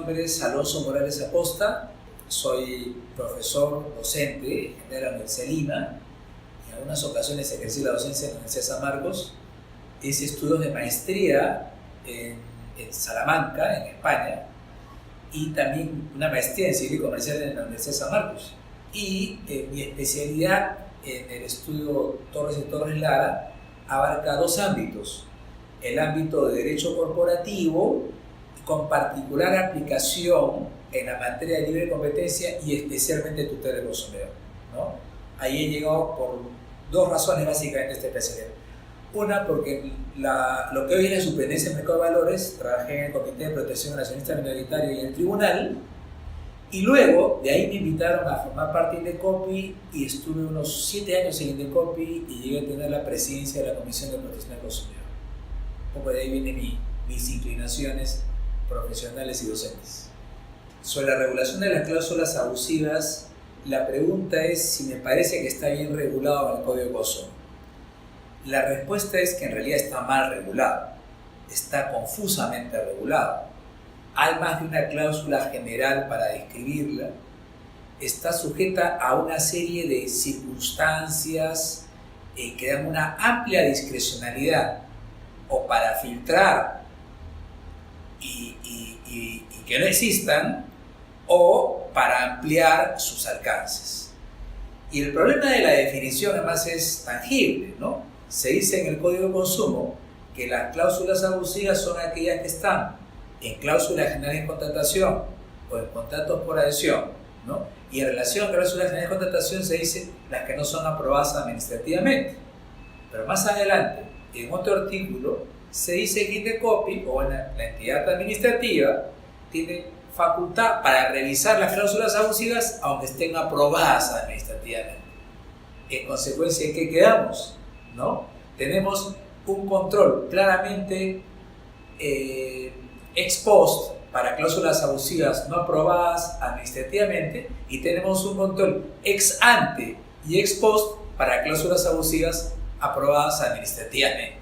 nombre es Alonso Morales Acosta, soy profesor docente en la Universidad de Lima. En algunas ocasiones ejercí la docencia en la Universidad de San Marcos. Hice estudios de maestría en Salamanca, en España, y también una maestría en Civil y Comercial en la Universidad de San Marcos. Y mi especialidad en el estudio Torres y Torres Lara abarca dos ámbitos: el ámbito de derecho corporativo, con particular aplicación en la materia de libre competencia y especialmente tutela del consumidor, ¿no? Ahí he llegado por dos razones básicamente esta especialidad. Una, porque lo que hoy es la Superintendencia de Mercado de Valores, trabajé en el Comité de Protección del Accionista Minoritario y en el Tribunal, y luego de ahí me invitaron a formar parte de Indecopi y estuve unos 7 años en Indecopi y llegué a tener la presidencia de la Comisión de Protección del Consumidor. Un poco de ahí vienen mis inclinaciones profesionales y docentes. Sobre la regulación de las cláusulas abusivas, la pregunta es si me parece que está bien regulado en el Código de Consumo. La respuesta es que en realidad está mal regulado, está confusamente regulado. Hay más de una cláusula general para describirla, está sujeta a una serie de circunstancias que dan una amplia discrecionalidad o para filtrar y que no existan, o para ampliar sus alcances. Y el problema de la definición además es tangible, ¿no? Se dice en el Código de Consumo que las cláusulas abusivas son aquellas que están en cláusulas generales de contratación o en contratos por adhesión, ¿no? Y en relación a cláusulas generales de contratación se dice las que no son aprobadas administrativamente. Pero más adelante, en otro artículo, se dice que Indecopi, o la entidad administrativa, tiene facultad para revisar las cláusulas abusivas aunque estén aprobadas administrativamente. En consecuencia, ¿en qué quedamos? ¿No? Tenemos un control claramente ex post para cláusulas abusivas no aprobadas administrativamente y tenemos un control ex ante y ex post para cláusulas abusivas aprobadas administrativamente.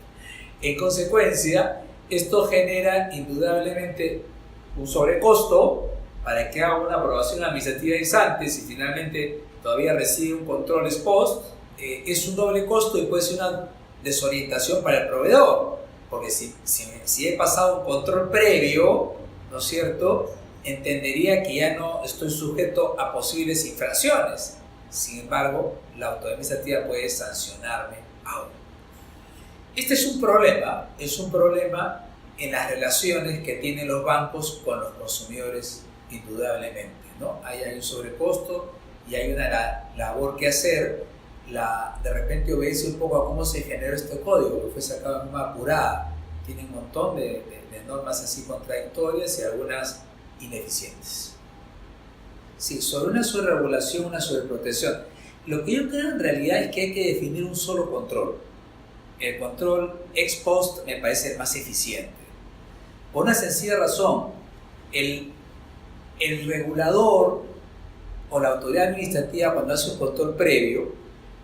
En consecuencia, esto genera indudablemente un sobrecosto para que haga una aprobación administrativa ex ante, si finalmente todavía recibe un control ex post. Es un doble costo y puede ser una desorientación para el proveedor, porque si he pasado un control previo, ¿no es cierto?, entendería que ya no estoy sujeto a posibles infracciones. Sin embargo, la autoridad administrativa puede sancionarme ahora. Este es un problema en las relaciones que tienen los bancos con los consumidores, indudablemente, ¿no? Hay un sobrecosto y hay una labor que hacer. De repente obedece un poco a cómo se generó este código, que fue sacado en una apurada. Tiene un montón de normas así contradictorias y algunas ineficientes. Sí, sobre una sobreregulación, una sobreprotección. Lo que yo creo en realidad es que hay que definir un solo control. El control ex post me parece el más eficiente. Por una sencilla razón, el regulador o la autoridad administrativa, cuando hace un control previo,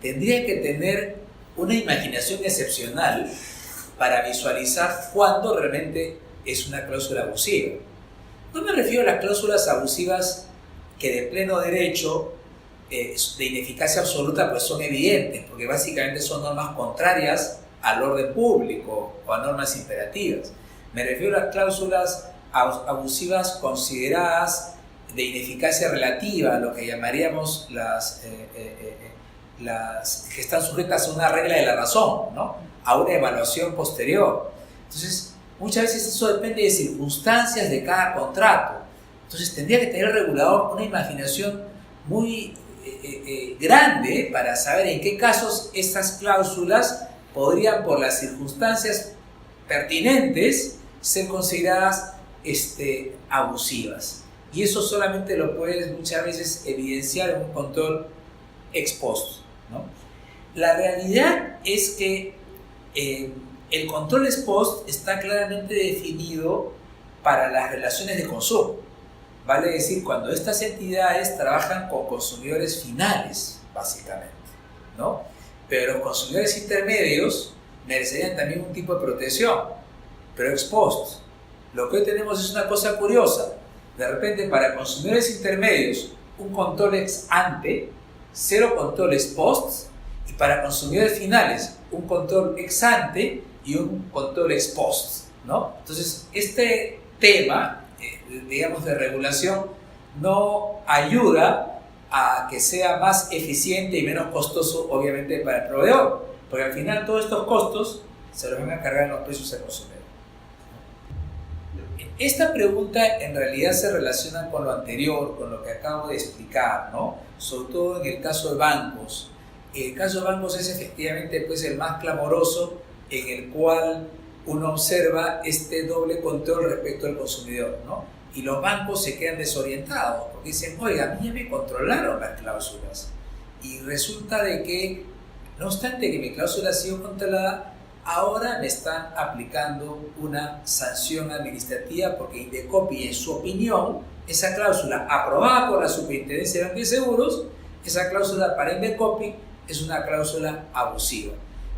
tendría que tener una imaginación excepcional para visualizar cuándo realmente es una cláusula abusiva. No me refiero a las cláusulas abusivas que de pleno derecho, de ineficacia absoluta, pues son evidentes, porque básicamente son normas contrarias al orden público o a normas imperativas. Me refiero a las cláusulas abusivas consideradas de ineficacia relativa, lo que llamaríamos las que están sujetas a una regla de la razón, ¿no?, a una evaluación posterior. Entonces, muchas veces eso depende de circunstancias de cada contrato. Entonces, tendría que tener el regulador una imaginación muy grande para saber en qué casos estas cláusulas podrían, por las circunstancias pertinentes, ser consideradas abusivas. Y eso solamente lo puedes muchas veces evidenciar en un control ex post, ¿no? La realidad es que el control ex post está claramente definido para las relaciones de consumo. Vale decir, cuando estas entidades trabajan con consumidores finales, básicamente, ¿no? Pero los consumidores intermedios merecerían también un tipo de protección, pero ex post. Lo que hoy tenemos es una cosa curiosa. De repente, para consumidores intermedios, un control ex ante, 0 controles post, y para consumidores finales, un control ex ante y un control ex post, ¿no? Entonces, este tema, digamos, de regulación no ayuda a que sea más eficiente y menos costoso, obviamente, para el proveedor, porque al final todos estos costos se los van a cargar en los precios al consumidor. Esta pregunta en realidad se relaciona con lo anterior, con lo que acabo de explicar, ¿no? Sobre todo en el caso de bancos. El caso de bancos es efectivamente pues, el más clamoroso, en el cual uno observa este doble control respecto al consumidor, ¿no? Y los bancos se quedan desorientados porque dicen, oiga, a mí ya me controlaron las cláusulas. Y resulta de que, no obstante que mi cláusula ha sido controlada, ahora me están aplicando una sanción administrativa porque Indecopi, en su opinión, esa cláusula aprobada por la Superintendencia de Bancos y Seguros, esa cláusula para Indecopi es una cláusula abusiva.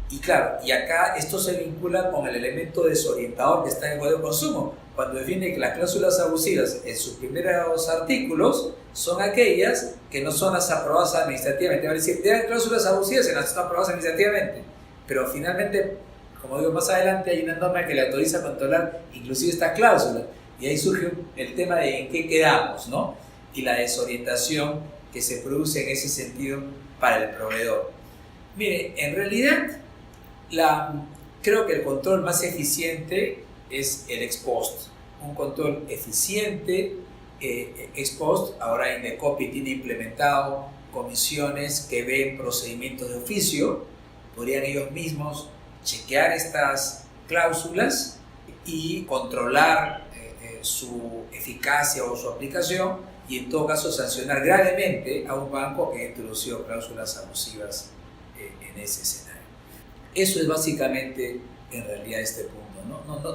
Y claro, y acá esto se vincula con el elemento desorientador que está en el Código de Consumo, cuando define que las cláusulas abusivas en sus primeros artículos son aquellas que no son las aprobadas administrativamente. Va a decir, hay cláusulas abusivas en las que están aprobadas administrativamente, pero finalmente, como digo más adelante, hay una norma que le autoriza a controlar inclusive esta cláusula, y ahí surge el tema de en qué quedamos, ¿no? Y la desorientación que se produce en ese sentido para el proveedor. Mire, en realidad, creo que el control más eficiente es el ex post. Un control eficiente ex post. Ahora Indecopi tiene implementado comisiones que ven procedimientos de oficio. Podrían ellos mismos chequear estas cláusulas y controlar su eficacia o su aplicación, y en todo caso sancionar gravemente a un banco que ha introducido cláusulas abusivas en ese escenario. Eso es básicamente en realidad este punto.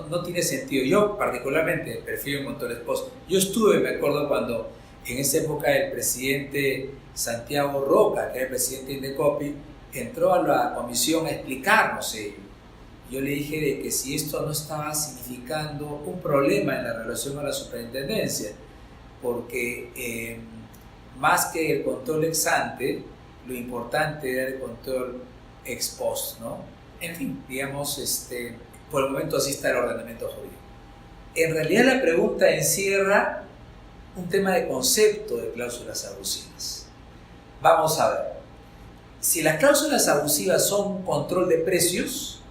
No tiene sentido. Yo particularmente prefiero un control ex post. Yo estuve, me acuerdo, cuando en esa época el presidente Santiago Roca, que era el presidente de Indecopi, entró a la comisión a explicarnos ello. Yo le dije de que si esto no estaba significando un problema en la relación con la superintendencia, porque más que el control ex ante, lo importante era el control ex post, ¿no? En fin, digamos, por el momento así está el ordenamiento jurídico. En realidad la pregunta encierra un tema de concepto de cláusulas abusivas. Vamos a ver. Si las cláusulas abusivas son control de precios,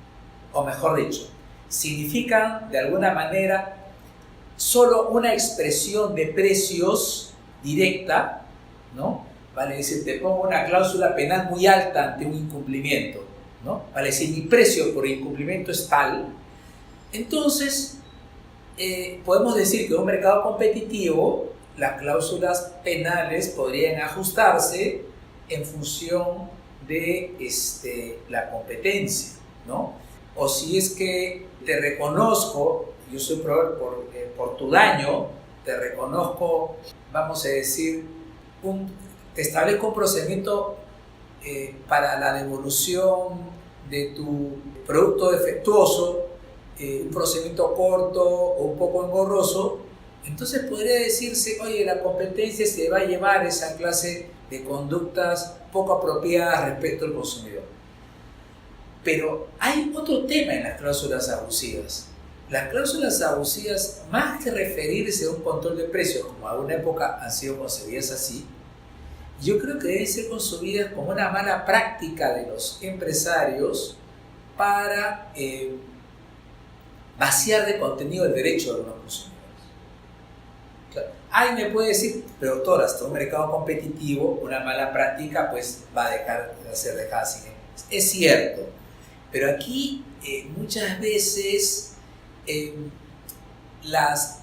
o mejor dicho, significan de alguna manera solo una expresión de precios directa, ¿no? Vale decir, te pongo una cláusula penal muy alta ante un incumplimiento, ¿no? Vale decir, mi precio por incumplimiento es tal. Entonces, podemos decir que en un mercado competitivo las cláusulas penales podrían ajustarse en función de la competencia, ¿no? O si es que te reconozco, yo soy proveedor por tu daño, te reconozco, vamos a decir, te establezco un procedimiento para la devolución de tu producto defectuoso, un procedimiento corto o un poco engorroso. Entonces podría decirse, oye, la competencia se va a llevar esa clase de conductas poco apropiadas respecto al consumidor. Pero hay otro tema en las cláusulas abusivas. Las cláusulas abusivas, más que referirse a un control de precios, como a una época han sido concebidas así, yo creo que deben ser consumidas como una mala práctica de los empresarios para vaciar de contenido el derecho de los consumidores. Claro. Alguien me puede decir, pero doctor, hasta un mercado competitivo, una mala práctica pues va a dejar de ser dejada sin él. Es cierto, pero aquí muchas veces las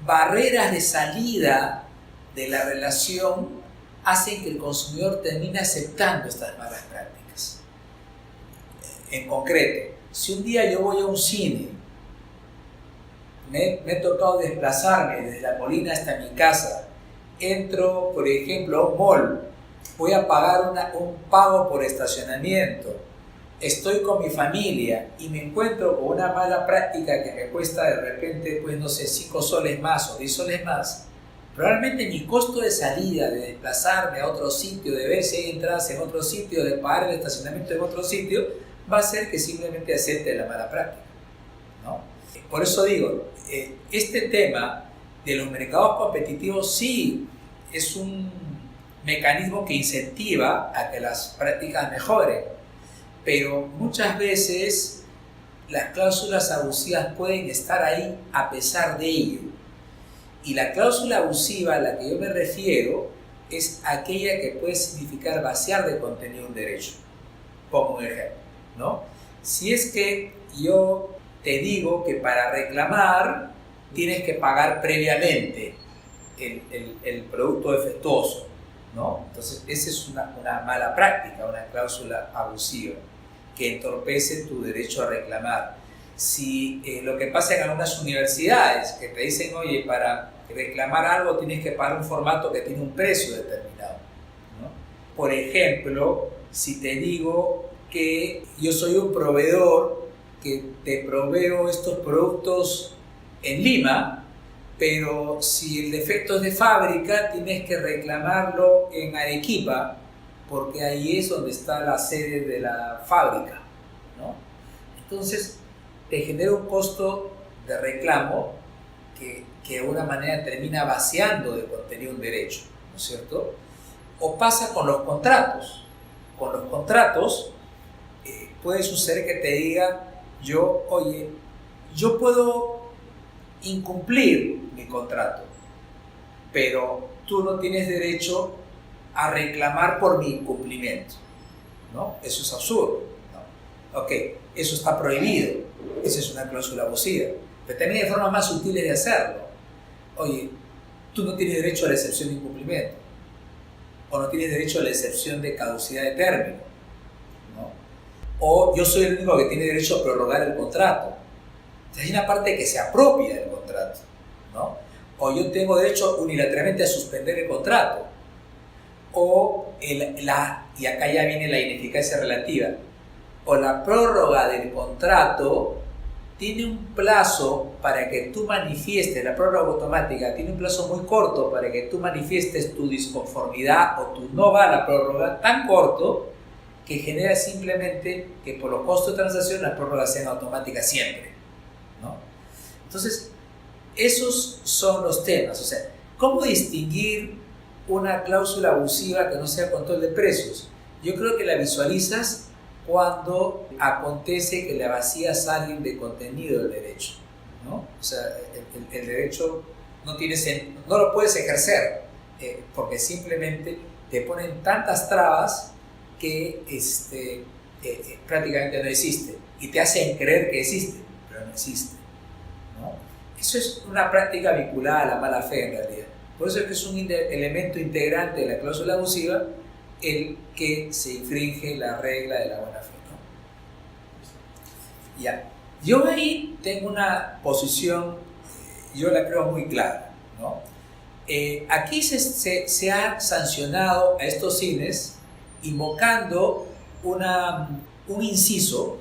barreras de salida de la relación hacen que el consumidor termine aceptando estas malas prácticas. En concreto, si un día yo voy a un cine, me he tocado desplazarme desde La Molina hasta mi casa, entro, por ejemplo, a un mall, voy a pagar un pago por estacionamiento, estoy con mi familia y me encuentro con una mala práctica que me cuesta de repente, pues no sé, 5 soles más o 10 soles más, probablemente mi costo de salida, de desplazarme a otro sitio, de ver si hay entradas en otro sitio, de pagar el estacionamiento en otro sitio, va a ser que simplemente acepte la mala práctica, ¿no? Por eso digo, este tema de los mercados competitivos sí es un mecanismo que incentiva a que las prácticas mejoren, pero muchas veces las cláusulas abusivas pueden estar ahí a pesar de ello. Y la cláusula abusiva a la que yo me refiero es aquella que puede significar vaciar de contenido un derecho. Pongo un ejemplo, ¿no? Si es que yo te digo que para reclamar tienes que pagar previamente el producto defectuoso, ¿no? Entonces, esa es una mala práctica, una cláusula abusiva que entorpece tu derecho a reclamar. Si lo que pasa en algunas universidades, que te dicen, oye, para reclamar algo tienes que pagar un formato que tiene un precio determinado, ¿no? Por ejemplo, si te digo que yo soy un proveedor que te proveo estos productos en Lima, pero si el defecto es de fábrica, tienes que reclamarlo en Arequipa, porque ahí es donde está la sede de la fábrica, ¿no? Entonces, te genera un costo de reclamo que de alguna manera termina vaciando de contenido un derecho, ¿no es cierto? O pasa con los contratos. Con los contratos puede suceder que te diga oye, yo puedo incumplir mi contrato, pero tú no tienes derecho a reclamar por mi incumplimiento, ¿no? Eso es absurdo, ¿no? Ok, eso está prohibido, esa es una cláusula abusiva, pero también hay formas más sutiles de hacerlo. Oye, tú no tienes derecho a la excepción de incumplimiento, o no tienes derecho a la excepción de caducidad de término, ¿no? O yo soy el único que tiene derecho a prorrogar el contrato. Entonces hay una parte que se apropia del contrato, ¿no? O yo tengo derecho unilateralmente a suspender el contrato, o y acá ya viene la ineficacia relativa, o la prórroga del contrato tiene un plazo para que tú manifiestes, la prórroga automática tiene un plazo muy corto para que tú manifiestes tu disconformidad o tu no va a la prórroga, tan corto que genera simplemente que por los costos de transacción las prórrogas sean automáticas siempre, ¿no? Entonces, esos son los temas. O sea, ¿cómo distinguir una cláusula abusiva que no sea control de precios? Yo creo que la visualizas cuando acontece que le vacías a alguien de contenido del derecho, ¿no? O sea, el derecho no lo puedes ejercer porque simplemente te ponen tantas trabas que prácticamente no existe y te hacen creer que existe, pero no existe, ¿no? Eso es una práctica vinculada a la mala fe en realidad. Por eso es que es un elemento integrante de la cláusula abusiva el que se infringe la regla de la buena fe, ¿no? Ya. Yo ahí tengo una posición, yo la creo muy clara, ¿no? Aquí se ha sancionado a estos cines invocando un inciso,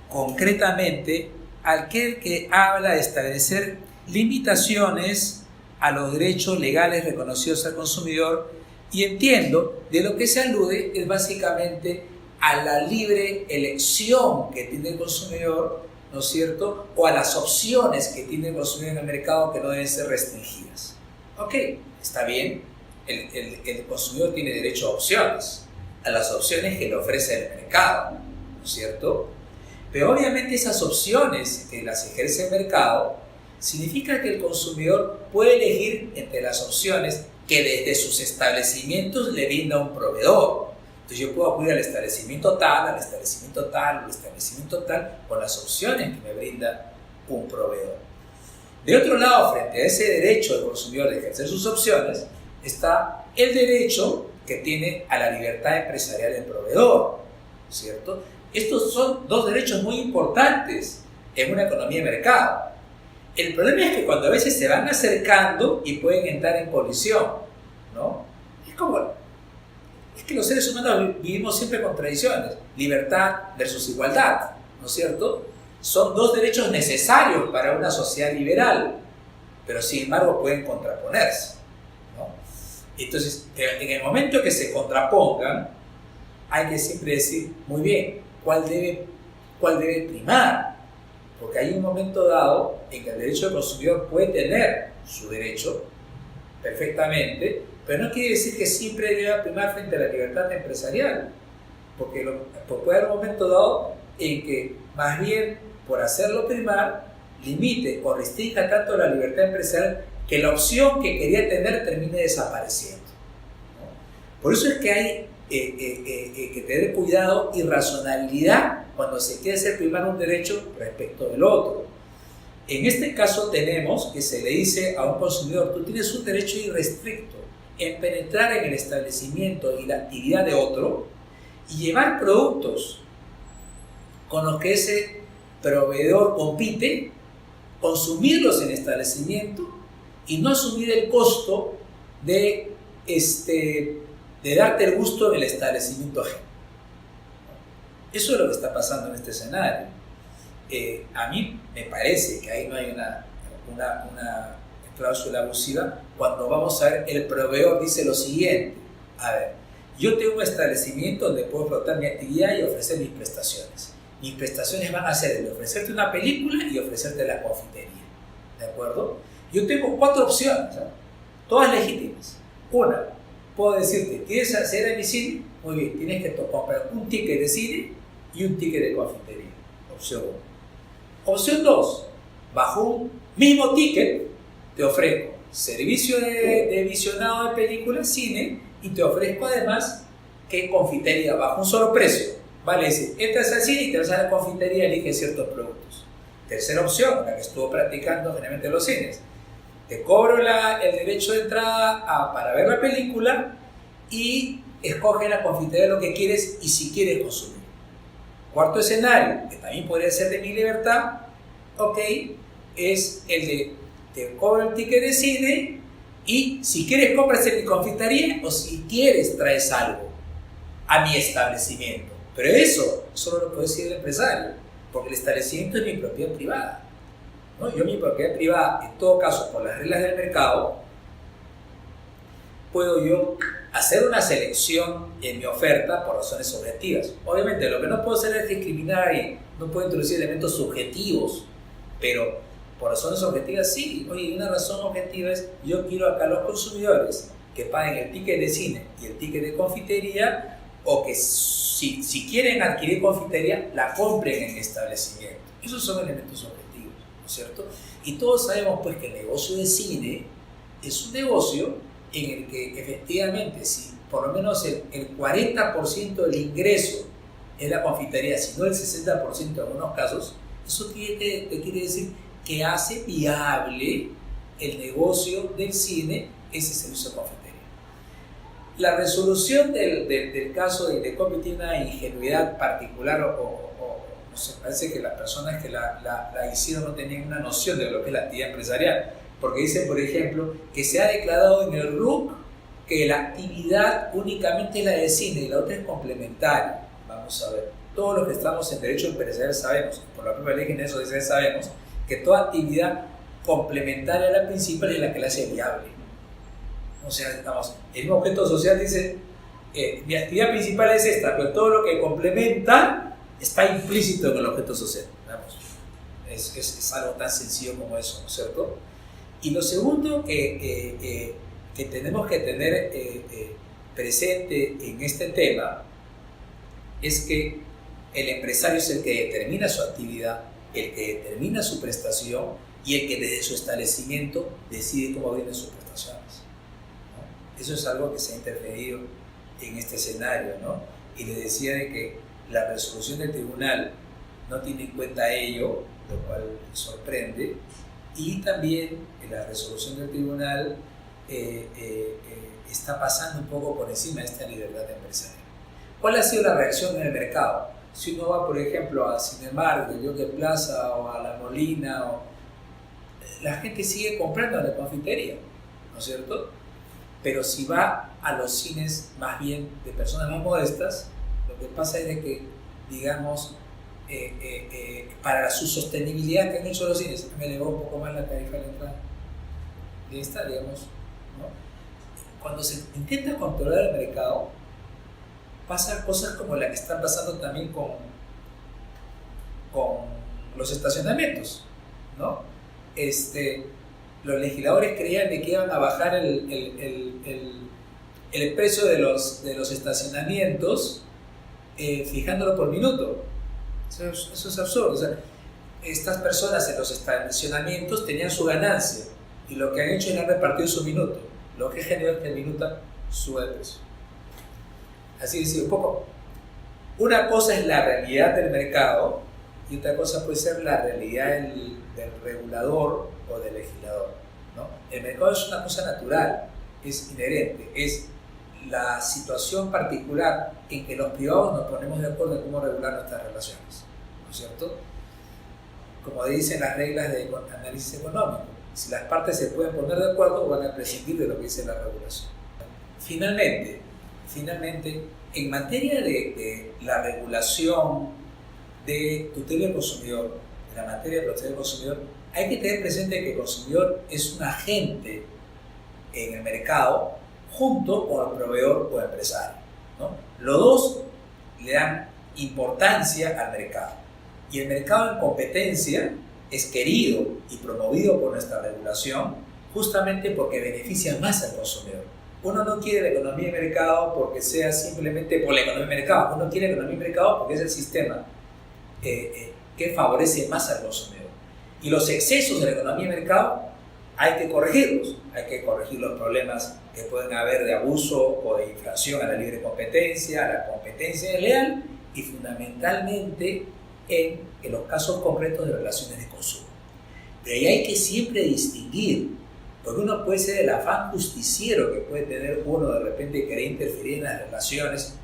concretamente aquel que habla de establecer limitaciones a los derechos legales reconocidos al consumidor, y entiendo de lo que se alude es básicamente a la libre elección que tiene el consumidor, ¿no es cierto? O a las opciones que tiene el consumidor en el mercado que no deben ser restringidas. Ok, está bien, el consumidor tiene derecho a opciones, a las opciones que le ofrece el mercado, ¿no es cierto? Pero obviamente esas opciones que las ejerce el mercado significa que el consumidor puede elegir entre las opciones que desde sus establecimientos le brinda un proveedor. Entonces yo puedo acudir al establecimiento tal, al establecimiento tal, al establecimiento tal, con las opciones que me brinda un proveedor. De otro lado, frente a ese derecho del consumidor de ejercer sus opciones, está el derecho que tiene a la libertad empresarial del proveedor, ¿cierto? Estos son dos derechos muy importantes en una economía de mercado. El problema es que cuando a veces se van acercando y pueden entrar en colisión, ¿no? Es que los seres humanos vivimos siempre contradicciones, libertad versus igualdad, ¿no es cierto? Son dos derechos necesarios para una sociedad liberal, pero sin embargo pueden contraponerse, Entonces, en el momento que se contrapongan, hay que siempre decir, muy bien, ¿cuál debe primar? Porque hay un momento dado en que el derecho del consumidor puede tener su derecho perfectamente, pero no quiere decir que siempre deba primar frente a la libertad empresarial, porque puede haber un momento dado en que más bien por hacerlo primar limite o restrinja tanto la libertad empresarial que la opción que quería tener termine desapareciendo, ¿no? Por eso es que hay que tener cuidado y razonabilidad cuando se quiere hacer primar un derecho respecto del otro. En este caso tenemos que se le dice a un consumidor, tú tienes un derecho irrestricto en penetrar en el establecimiento y la actividad de otro y llevar productos con los que ese proveedor compite, consumirlos en el establecimiento y no asumir el costo de darte el gusto en el establecimiento ajeno. Eso es lo que está pasando en este escenario. A mí me parece que ahí no hay una cláusula abusiva cuando vamos a ver, el proveedor dice lo siguiente: a ver, yo tengo un establecimiento donde puedo explotar mi actividad y ofrecer mis prestaciones. Mis prestaciones van a ser de ofrecerte una película y ofrecerte la confitería, ¿de acuerdo? Yo tengo 4 opciones, ¿no? Todas legítimas. Una, puedo decirte, ¿quieres acceder a mi cine? Muy bien, tienes que comprar un ticket de cine y un ticket de confitería. Opción 1. Opción 2, bajo un mismo ticket te ofrezco servicio de visionado de películas, cine, y te ofrezco además que confitería bajo un solo precio. Vale, dice, entras al cine y te vas a la confitería y eliges ciertos productos. Tercera opción, la que estuvo practicando generalmente en los cines. Te cobro el derecho de entrada para ver la película y escoge la confitería lo que quieres y si quieres consumir. Cuarto escenario, que también podría ser de mi libertad, ok, es el de te cobro el ticket de cine y si quieres compras en mi confitería o si quieres traes algo a mi establecimiento. Pero eso solo lo puede decir el empresario, porque el establecimiento es mi propiedad privada, ¿no? Yo mi propiedad privada, en todo caso, por las reglas del mercado, puedo yo hacer una selección en mi oferta por razones objetivas. Obviamente, lo que no puedo hacer es discriminar ahí, no puedo introducir elementos subjetivos, pero por razones objetivas sí. Oye, una razón objetiva es, yo quiero acá a los consumidores que paguen el ticket de cine y el ticket de confitería, o que si quieren adquirir confitería, la compren en mi establecimiento. Esos son elementos objetivos, ¿no es cierto? Y todos sabemos pues que el negocio de cine es un negocio en el que efectivamente, si por lo menos el 40% del ingreso es la confitería, si no el 60% en algunos casos, eso te quiere decir que hace viable el negocio del cine, ese servicio de confitería. La resolución del caso de Copy tiene una ingenuidad particular no sé, parece que las personas que la hicieron no tenían una noción de lo que es la actividad empresarial, porque dicen, por ejemplo, que se ha declarado en el RUC que la actividad únicamente es la de cine y la otra es complementaria. Vamos a ver, todos los que estamos en derecho empresarial sabemos, por la propia ley general de sociedades sabemos, que toda actividad complementaria a la principal es la que la hace viable. O sea, estamos, el mismo objeto social dice, mi actividad principal es esta, pero todo lo que complementa está implícito en el objeto social. Vamos, es algo tan sencillo como eso, ¿no es cierto? Y lo segundo que tenemos que tener presente en este tema es que el empresario es el que determina su actividad, el que determina su prestación y el que desde su establecimiento decide cómo vienen sus prestaciones, ¿no? Eso es algo que se ha interferido en este escenario, ¿no? Y les decía de que la resolución del tribunal no tiene en cuenta ello, lo cual sorprende, y también la resolución del tribunal está pasando un poco por encima de esta libertad empresarial. ¿Cuál ha sido la reacción en el mercado? Si uno va, por ejemplo, a Cinemark, de Jockey Plaza o a La Molina, la gente sigue comprando en la confitería, ¿no es cierto? Pero si va a los cines más bien de personas más modestas, lo que pasa es de que, digamos, para su sostenibilidad que han hecho los cines, me elevó un poco más la tarifa de la entrada. Y esta, digamos, ¿no? cuando se intenta controlar el mercado, pasan cosas como la que están pasando también con los estacionamientos, ¿no? Los legisladores creían de que iban a bajar el precio de los estacionamientos fijándolo por minuto. Eso es absurdo. O sea, estas personas en los estacionamientos tenían su ganancia y lo que han hecho es han repartido su minuto, lo que generó que el minuto sube de precio. Así decir, un poco. Una cosa es la realidad del mercado y otra cosa puede ser la realidad del regulador o del legislador, ¿no? El mercado es una cosa natural, es inherente, es la situación particular en que los privados nos ponemos de acuerdo en cómo regular nuestras relaciones, ¿no es cierto? Como dicen las reglas de análisis económico, si las partes se pueden poner de acuerdo, van a prescindir de lo que dice la regulación. Finalmente, en materia de la regulación de tutela del consumidor, en la materia de protección del consumidor, hay que tener presente que el consumidor es un agente en el mercado junto con el proveedor o empresario, ¿no? Los dos le dan importancia al mercado y el mercado en competencia es querido y promovido por nuestra regulación justamente porque beneficia más al consumidor. Uno no quiere la economía de mercado porque sea simplemente por la economía de mercado, uno quiere la economía de mercado porque es el sistema que favorece más al consumidor. Y los excesos de la economía de mercado hay que corregirlos, hay que corregir los problemas que pueden haber de abuso o de infracción a la libre competencia, a la competencia desleal y fundamentalmente en los casos concretos de relaciones de consumo. Pero ahí hay que siempre distinguir, porque uno puede ser el afán justiciero que puede tener uno de repente querer interferir en las relaciones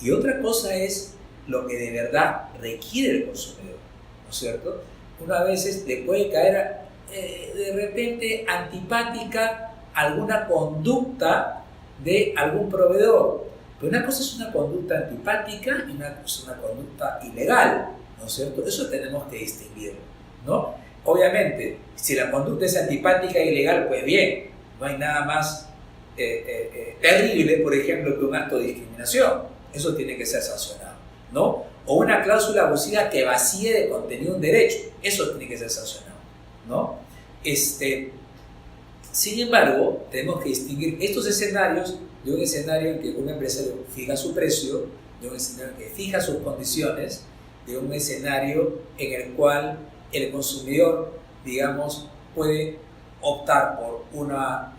y otra cosa es lo que de verdad requiere el consumidor, ¿no es cierto? Una vez le puede caer de repente antipática alguna conducta de algún proveedor, pero una cosa es una conducta antipática y una cosa es una conducta ilegal, ¿no es cierto? Eso tenemos que distinguirlo, ¿no? Obviamente, si la conducta es antipática e ilegal, pues bien, no hay nada más terrible, por ejemplo, que un acto de discriminación. Eso tiene que ser sancionado, ¿no? O una cláusula abusiva que vacíe de contenido un derecho. Eso tiene que ser sancionado, ¿no? Sin embargo, tenemos que distinguir estos escenarios de un escenario en que un empresario fija su precio, de un escenario que fija sus condiciones, de un escenario en el cual el consumidor, digamos, puede optar por una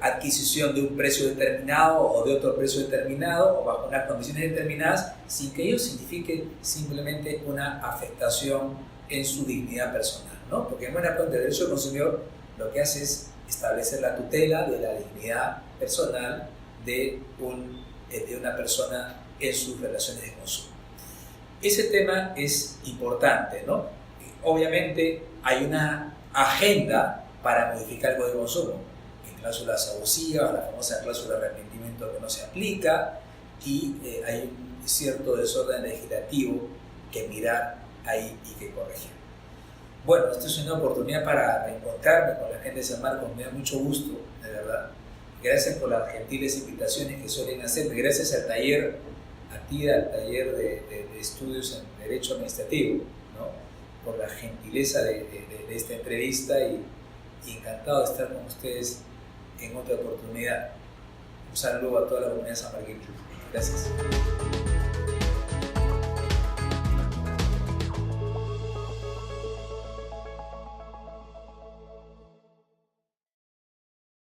adquisición de un precio determinado o de otro precio determinado o bajo unas condiciones determinadas sin que ello signifique simplemente una afectación en su dignidad personal, ¿no? Porque en buena cuenta el derecho del consumidor lo que hace es establecer la tutela de la dignidad personal de una persona en sus relaciones de consumo. Ese tema es importante, ¿no? Obviamente hay una agenda para modificar el Código de Consumo, en cláusulas abusivas, la famosa cláusula de arrepentimiento que no se aplica y hay un cierto desorden legislativo que mirar ahí y que corregir. Bueno, esta es una oportunidad para reencontrarme con la gente de San Marcos, me da mucho gusto, de verdad. Gracias por las gentiles invitaciones que suelen hacerme, gracias al taller, a ti, al taller de estudios en Derecho Administrativo, ¿no? Por la gentileza de esta entrevista y encantado de estar con ustedes en otra oportunidad. Un saludo a toda la comunidad sanmarqueña. Gracias.